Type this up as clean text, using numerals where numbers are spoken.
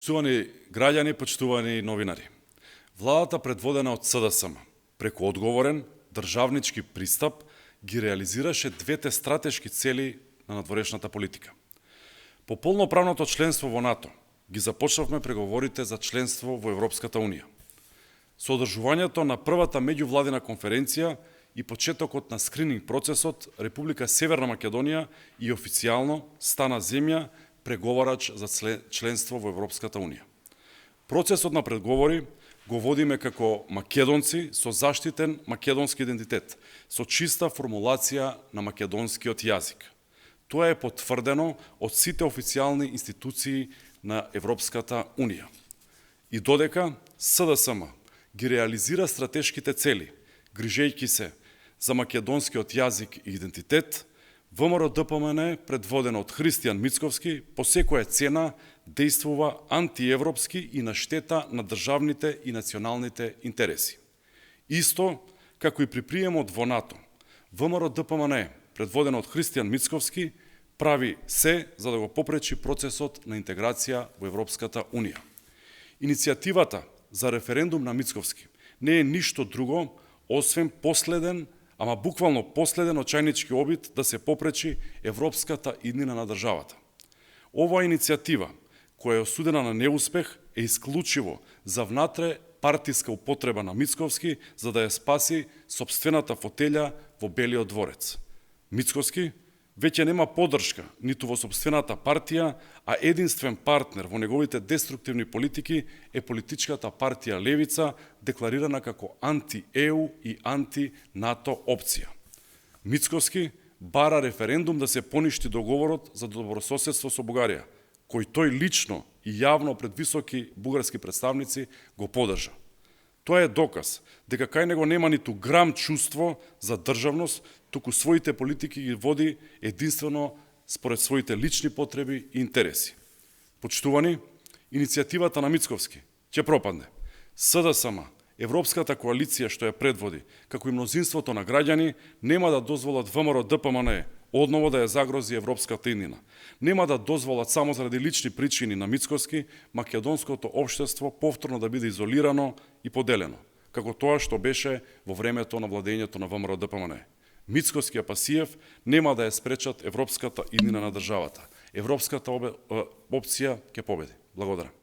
Почитувани граѓани, почитувани новинари. Владата предводена од СДСМ, преку одговорен, државнички пристап, ги реализираше двете стратешки цели на надворешната политика. По полноправното членство во НАТО ги започнавме преговорите за членство во Европската Унија. Со одржувањето на првата меѓувладина конференција и почетокот на скрининг процесот, Република Северна Македонија и официјално стана земја преговарач за членство во Европската Унија. Процесот на преговори го водиме како македонци со заштитен македонски идентитет, со чиста формулација на македонскиот јазик. Тоа е потврдено од сите официјални институции на Европската Унија. И додека СДСМ ги реализира стратешките цели, грижејќи се за македонскиот јазик и идентитет, ВМРО-ДПМН, предводено од Христијан Мицковски, по секоја цена действува антиевропски и на штета на државните и националните интереси. Исто како и при приемот во НАТО, ВМРО-ДПМН, предводено од Христијан Мицковски, прави се за да го попречи процесот на интеграција во Европската Унија. Иницијативата за референдум на Мицковски не е ништо друго, освен последен, ама буквално последен очајнички обид да се попречи европската иднина на државата. Оваа иницијатива, која е осудена на неуспех, е исклучиво за внатре партиска употреба на Мицковски за да ја спаси сопствената фотелја во Белиот дворец. Мицковски веќе нема поддршка ниту во сопствената партија, а единствен партнер во неговите деструктивни политики е политичката партија Левица, декларирана како анти-ЕУ и анти-НАТО опција. Мицковски бара референдум да се поништи договорот за добрососедство со Бугарија, кој тој лично и јавно пред високи бугарски представници го поддржа. Тоа е доказ дека кај него нема ниту грам чувство за државност, туку своите политики ги води единствено според своите лични потреби и интереси. Почитувани, иницијативата на Мицковски ќе пропадне. СДСМ, Европската коалиција што ја предводи, како и мнозинството на граѓани, нема да дозволат ВМРО-ДПМН одново да ја загрози европската иднина. Нема да дозволат само заради лични причини на Мицковски македонското општество повторно да биде изолирано и поделено, како тоа што беше во времето на владењето на ВМРО-ДПМН. Мицковски и Апасиев нема да ја спречат европската иднина на државата. Европската опција ќе победи. Благодарам.